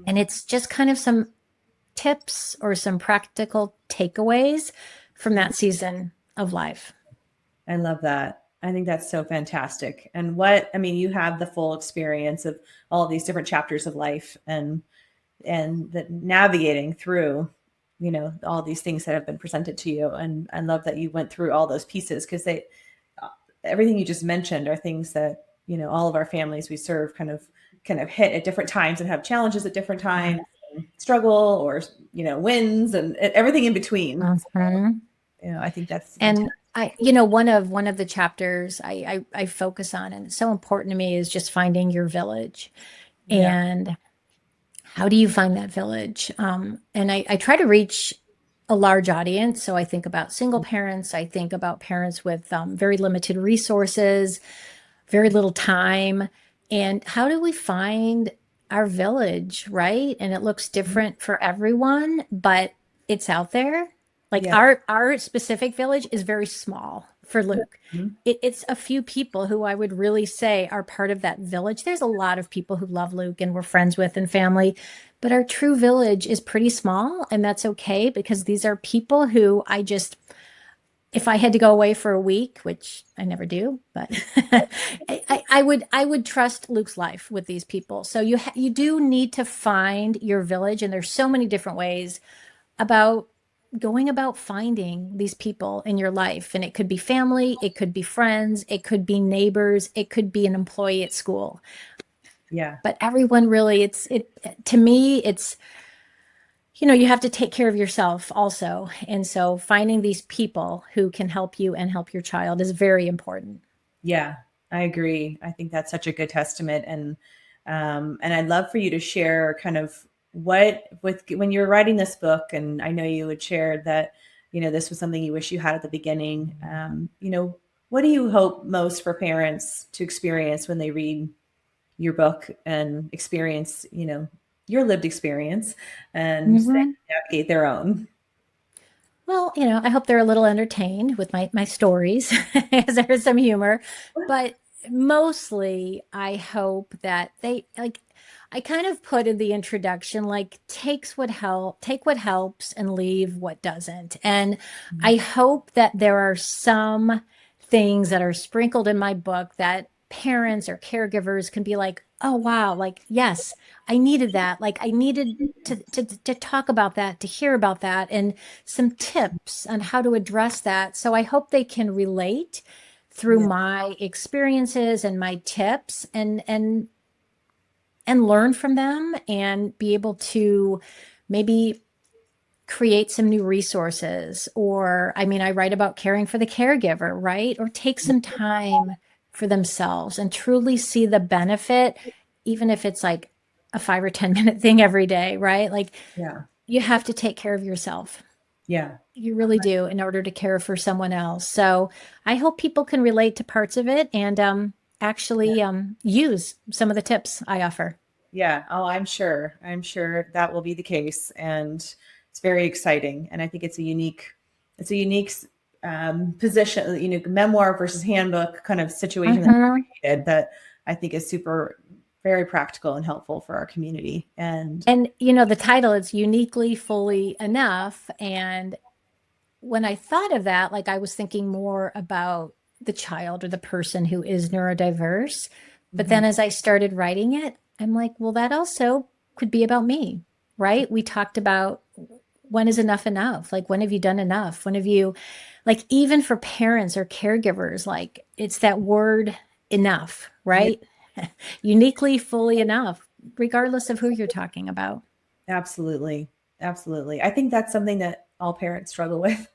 And it's just kind of some tips or some practical takeaways from that season of life. I love that. I think that's so fantastic. And you have the full experience of all of these different chapters of life and the navigating through, all these things that have been presented to you. And I love that you went through all those pieces, because everything you just mentioned are things that, all of our families we serve kind of hit at different times and have challenges at different times. Struggle or wins and everything in between. I think that's and one of the chapters I focus on, and it's so important to me, is just finding your village. And how do you find that village? And I try to reach a large audience. So I think about single parents. I think about parents with very limited resources, very little time. And how do we find our village, right? And it looks different for everyone, but it's out there. Like our specific village is very small for Luke. It's a few people who I would really say are part of that village. There's a lot of people who love Luke and we're friends with and family, but our true village is pretty small, and that's okay, because these are people who if I had to go away for a week, which I never do, but I would trust Luke's life with these people. So you do need to find your village, and there's so many different ways about going about finding these people in your life. And it could be family, it could be friends, it could be neighbors, it could be an employee at school. Yeah. But everyone really, to me, it's you have to take care of yourself also. And so finding these people who can help you and help your child is very important. Yeah, I agree. I think that's such a good testament. And I'd love for you to share kind of what with when you were writing this book, and I know you had shared that, this was something you wish you had at the beginning. What do you hope most for parents to experience when they read your book and experience, your lived experience and then Mhm. navigate their own? Well, I hope they're a little entertained with my stories, as there's some humor, but mostly I hope that they like. I kind of put in the introduction like take what helps and leave what doesn't. And I hope that there are some things that are sprinkled in my book that parents or caregivers can be like, oh wow, like yes, I needed that. Like I needed to talk about that, to hear about that, and some tips on how to address that. So I hope they can relate through Yeah, my experiences and my tips and learn from them and be able to maybe create some new resources. Or I mean, I write about caring for the caregiver, right? Or take some time for themselves and truly see the benefit, even if it's like a 5 or 10 minute thing every day, right? Like yeah, you have to take care of yourself. yeah, You really do in order to care for someone else. So I hope people can relate to parts of it and actually use some of the tips I offer. yeah. Oh, I'm sure. I'm sure that will be the case, and it's very exciting. And I think it's a unique position, memoir versus handbook kind of situation that you Mhm. created that I think is super, very practical and helpful for our community. And And the title is Uniquely Fully Enough. And when I thought of that, like I was thinking more about the child or the person who is neurodiverse. But mhm, then as I started writing it, I'm like, well, that also could be about me, right? We talked about when is enough enough? Like, when have you done enough? When have you, like, even for parents or caregivers, like, it's that word enough, yeah, right? Uniquely, fully enough, regardless of who you're talking about. absolutely, absolutely. I think that's something that all parents struggle with.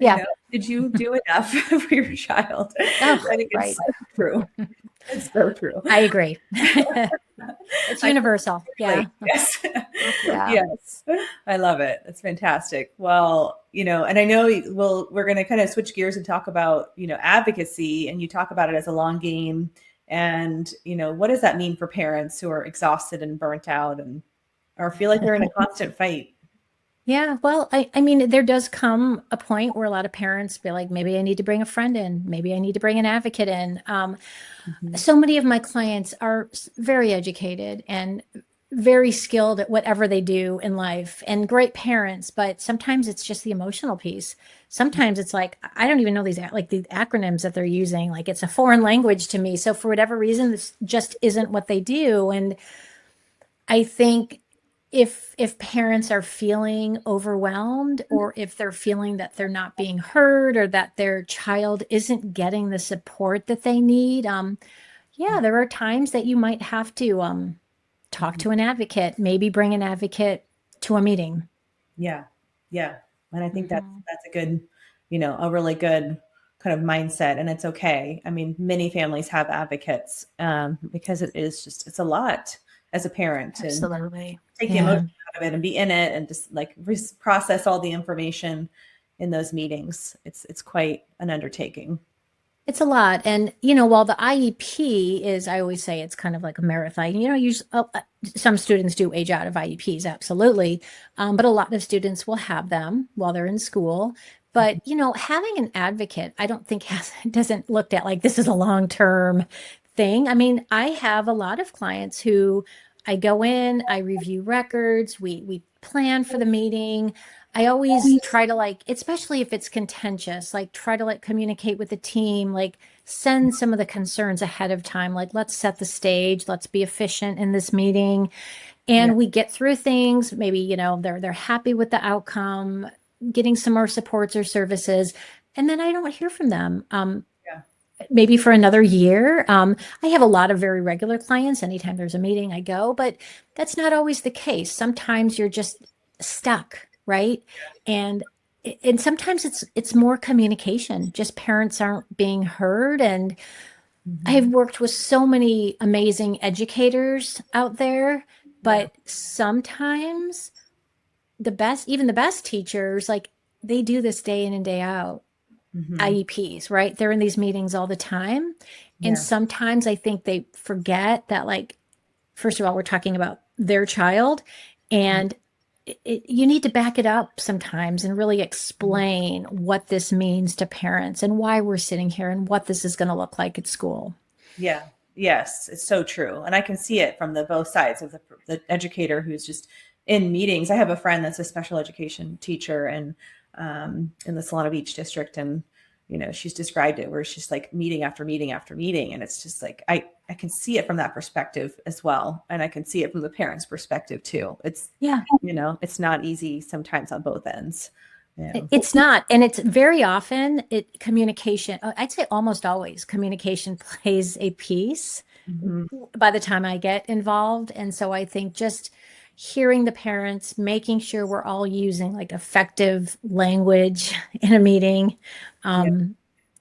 You Yeah. know, did you do enough for your child? Oh, I think it's right. so true. It's so true. I agree. It's I can universal. Yeah. relate. Yes. Yeah. Yes. I love it. It's fantastic. Well, and I know we're going to kind of switch gears and talk about, advocacy, and you talk about it as a long game. And, what does that mean for parents who are exhausted and burnt out and or feel like they're in a constant fight? Yeah, well, I mean, there does come a point where a lot of parents be like, maybe I need to bring a friend in, maybe I need to bring an advocate in. Mhm. So many of my clients are very educated and very skilled at whatever they do in life and great parents, but sometimes it's just the emotional piece. Sometimes it's like, I don't even know like the acronyms that they're using. Like it's a foreign language to me. So for whatever reason, this just isn't what they do. And I think if parents are feeling overwhelmed or if they're feeling that they're not being heard or that their child isn't getting the support that they need, yeah, there are times that you might have to talk Mhm. to an advocate, maybe bring an advocate to a meeting. Yeah. Yeah. And I think Mhm. that's a good, a really good kind of mindset. And it's okay. I mean, many families have advocates because it's a lot as a parent and Absolutely. take the Yeah. emotion out of it and be in it and just like process all the information in those meetings. It's quite an undertaking. It's a lot. And, while the IEP is, I always say it's kind of like a marathon, usually some students do age out of IEPs, absolutely. But a lot of students will have them while they're in school. But, having an advocate, I don't think doesn't looked at like this is a long-term thing. I mean, I have a lot of clients who I go in, I review records, we plan for the meeting. I always try to like, especially if it's contentious, like try to like communicate with the team, like send some of the concerns ahead of time. Like, let's set the stage, let's be efficient in this meeting. Yeah. And we get through things. Maybe, they're happy with the outcome, getting some more supports or services. And then I don't hear from them. Yeah. Maybe for another year. I have a lot of very regular clients. Anytime there's a meeting, I go, but that's not always the case. Sometimes you're just stuck, right? And sometimes it's more communication, just parents aren't being heard. And I've Mhm. worked with so many amazing educators out there, Yeah. but sometimes even the best teachers, like, they do this day in and day out. Hmm. IEPs, right? They're in these meetings all the time. And Yeah. sometimes I think they forget that, like, first of all, we're talking about their child, and you need to back it up sometimes and really Mhm. explain what this means to parents and why we're sitting here and what this is going to look like at school. Yeah. Yes, it's so true. And I can see it from the both sides of the educator who's just in meetings. I have a friend that's a special education teacher and in the Solana Beach district. And, she's described it where it's just like meeting after meeting after meeting. And it's just like, I can see it from that perspective as well. And I can see it from the parents' perspective too. Yeah. It's not easy sometimes on both ends. Yeah. It's not. And it's very often communication. I'd say almost always communication plays a piece Hmm. by the time I get involved. And so I think just hearing the parents, making sure we're all using like effective language in a meeting, Yeah. um,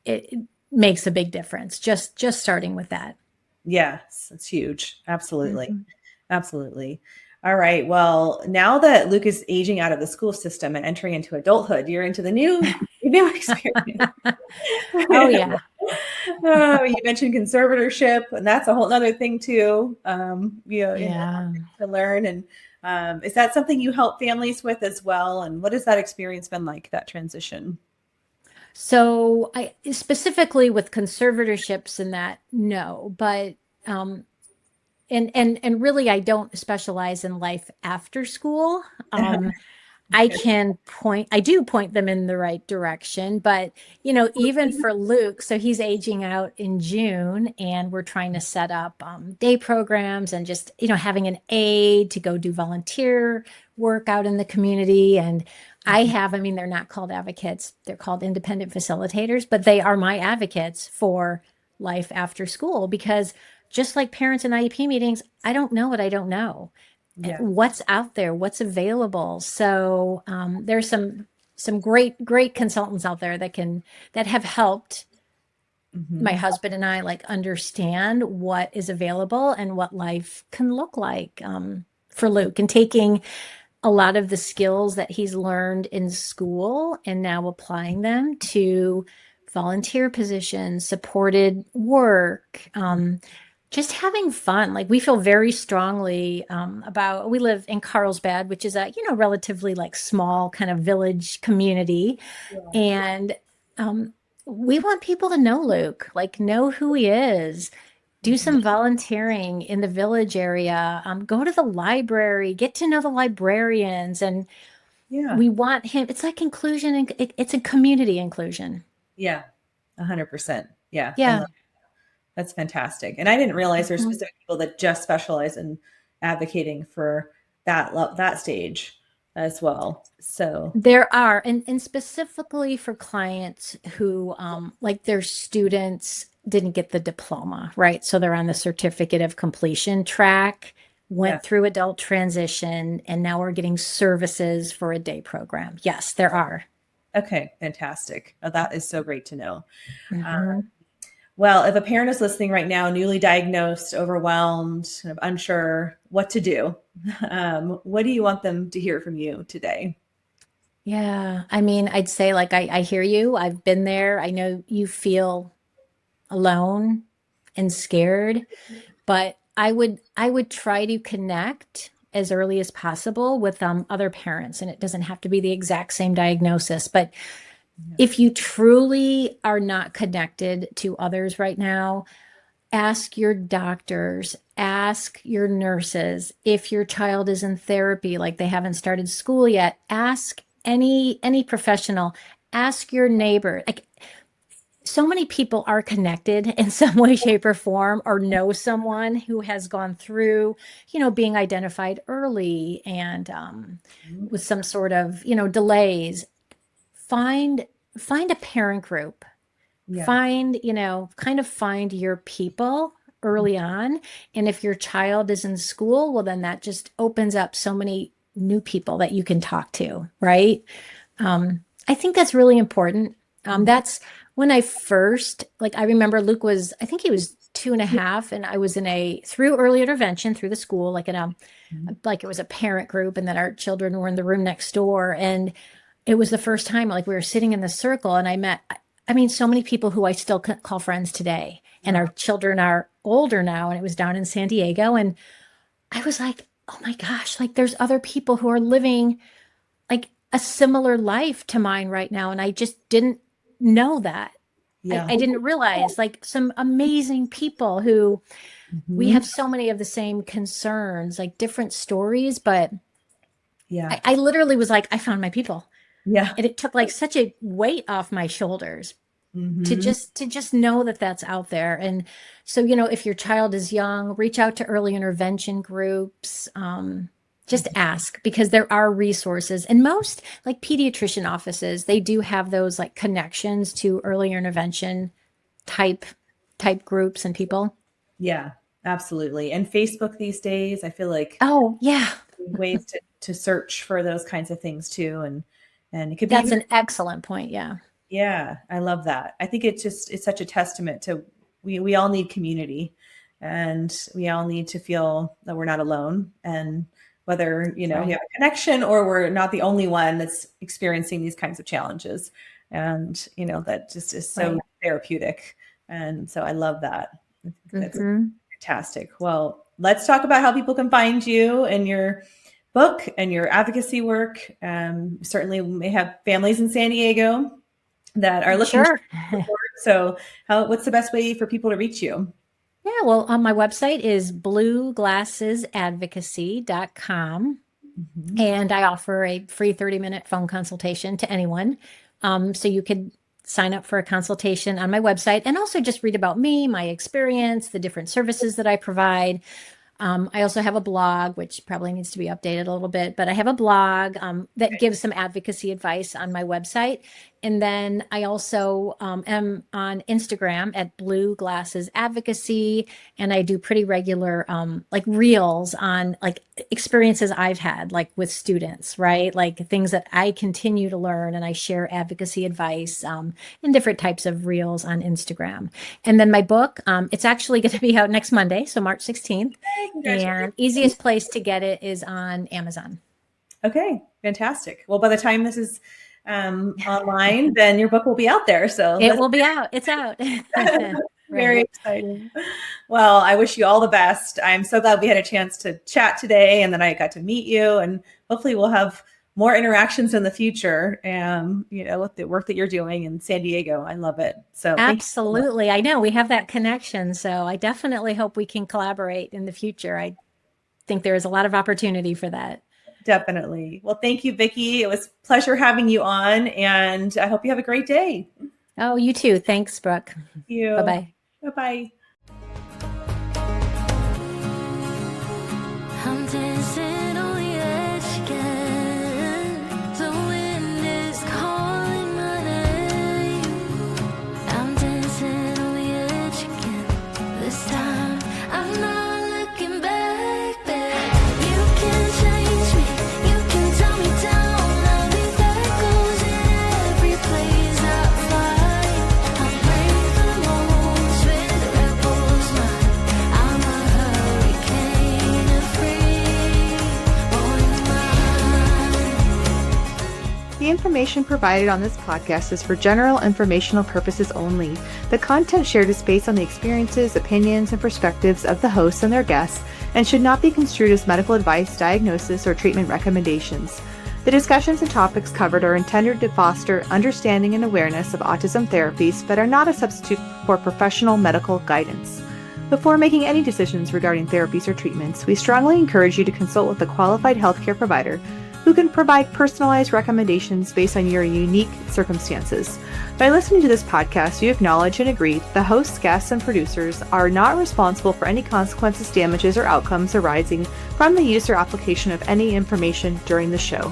it makes a big difference. Just starting with that. Yes, it's huge. Absolutely. Mhm. Absolutely. All right. Well, now that Luke is aging out of the school system and entering into adulthood, you're into the new experience. Oh yeah. You mentioned conservatorship, and that's a whole other thing too. Yeah. To learn. And is that something you help families with as well? And what has that experience been like, that transition? So I specifically with conservatorships and that, no, but um and really I don't specialize in life after school. Um Okay. I do point them in the right direction, but even for Luke, so he's aging out in June, and we're trying to set up day programs and just, having an aide to go do volunteer work out in the community. And I mean, they're not called advocates, they're called independent facilitators, but they are my advocates for life after school because just like parents in IEP meetings, I don't know what I don't know, Yeah. what's out there, what's available. So there's some great consultants out there that have helped my Hmm. husband and I like understand what is available and what life can look like for Luke, and taking a lot of the skills that he's learned in school and now applying them to volunteer positions, supported work, just having fun. Like, we feel very strongly we live in Carlsbad, which is a, relatively like small kind of village community. Yeah. And um, we want people to know Luke, like know who he is, do some volunteering in the village area, go to the library, get to know the librarians. And Yeah. we want him, it's like inclusion, and it's a community inclusion. Yeah. 100%. Yeah. Yeah. That's fantastic. And I didn't realize there's Mhm. specific people that just specialize in advocating for that stage as well. So, There are, and specifically for clients who, like, their students didn't get the diploma, right? So they're on the certificate of completion track, yeah. went through adult transition, and now we're getting services for a day program. Yes, there are. Okay, fantastic. That is so great to know. Uh, Mhm. well, if a parent is listening right now, newly diagnosed, overwhelmed, kind of unsure what to do, what do you want them to hear from you today? Yeah. I mean, I'd say, like, I hear you. I've been there. I know you feel alone and scared, but I would try to connect as early as possible with other parents, and it doesn't have to be the exact same diagnosis. But Yeah. if you truly are not connected to others right now, ask your doctors, ask your nurses. If your child is in therapy, like they haven't started school yet, ask any professional, ask your neighbor. Like, so many people are connected in some way, shape, or form, or know someone who has gone through, being identified early and with some sort of, delays. Find find a parent group. Yeah. Find your people early on. And if your child is in school, well, then that just opens up so many new people that you can talk to, right? I think that's really important. That's when I first, I remember Luke was, I think he was 2.5, and I was through early intervention through the school, it was a parent group, and then our children were in the room next door. And it was the first time, we were sitting in the circle, and I met, so many people who I still call friends today. And our children are older now, and it was down in San Diego. And I was like, oh my gosh, there's other people who are living a similar life to mine right now. And I just didn't know that. Yeah. I didn't realize some amazing people who we have so many of the same concerns, different stories, but yeah, I literally was I found my people. Yeah. And it took such a weight off my shoulders to just know that that's out there. And so, if your child is young, reach out to early intervention groups, just ask, because there are resources, and most pediatrician offices, they do have those connections to early intervention type groups and people. Yeah, absolutely. And Facebook these days, I feel oh yeah, ways to search for those kinds of things too. And it could be, that's an excellent point. Yeah. Yeah. I love that. I think it's such a testament to, we all need community, and we all need to feel that we're not alone. And whether, we have a connection or we're not the only one that's experiencing these kinds of challenges. And, that just is so therapeutic. And so I love that. That's fantastic. Well, let's talk about how people can find you and your book and your advocacy work. Certainly we may have families in San Diego that are looking for support. So what's the best way for people to reach you? Yeah, well, my website is blueglassesadvocacy.com. And I offer a free 30-minute phone consultation to anyone. So you could sign up for a consultation on my website, and also just read about me, my experience, the different services that I provide. I also have a blog, which probably needs to be updated a little bit, but I have a blog that gives some advocacy advice on my website. And then I also am on Instagram at Blue Glasses Advocacy, and I do pretty regular reels on experiences I've had with students, right? Things that I continue to learn, and I share advocacy advice in different types of reels on Instagram. And then my book, it's actually going to be out next Monday, so March 16th. And easiest place to get it is on Amazon. Okay, fantastic. Well, by the time this is online, then your book will be out there. So it will be out. It's out. Very exciting. Well, I wish you all the best. I'm so glad we had a chance to chat today, and then I got to meet you, and hopefully we'll have more interactions in the future, with the work that you're doing in San Diego. I love it. So absolutely. I know we have that connection. So I definitely hope we can collaborate in the future. I think there is a lot of opportunity for that. Definitely. Well, thank you, Vicki. It was a pleasure having you on, and I hope you have a great day. Oh, you too. Thanks, Brooke. Thank you. Bye-bye. Bye-bye. I'm dancing on the edge again. The wind is calling my name. I'm dancing on the edge again. This time I'm not looking back, babe. You can change me, you can tell me down. I'll leave echoes in every place I find. I'll break the rules with the rebels mind. I'm a hurricane of free mind. The information provided on this podcast is for general informational purposes only. The content shared is based on the experiences, opinions, and perspectives of the hosts and their guests, and should not be construed as medical advice, diagnosis, or treatment recommendations. The discussions and topics covered are intended to foster understanding and awareness of autism therapies, but are not a substitute for professional medical guidance. Before making any decisions regarding therapies or treatments, we strongly encourage you to consult with a qualified healthcare provider who can provide personalized recommendations based on your unique circumstances. By listening to this podcast, you acknowledge and agree that the hosts, guests, and producers are not responsible for any consequences, damages, or outcomes arising from the use or application of any information during the show.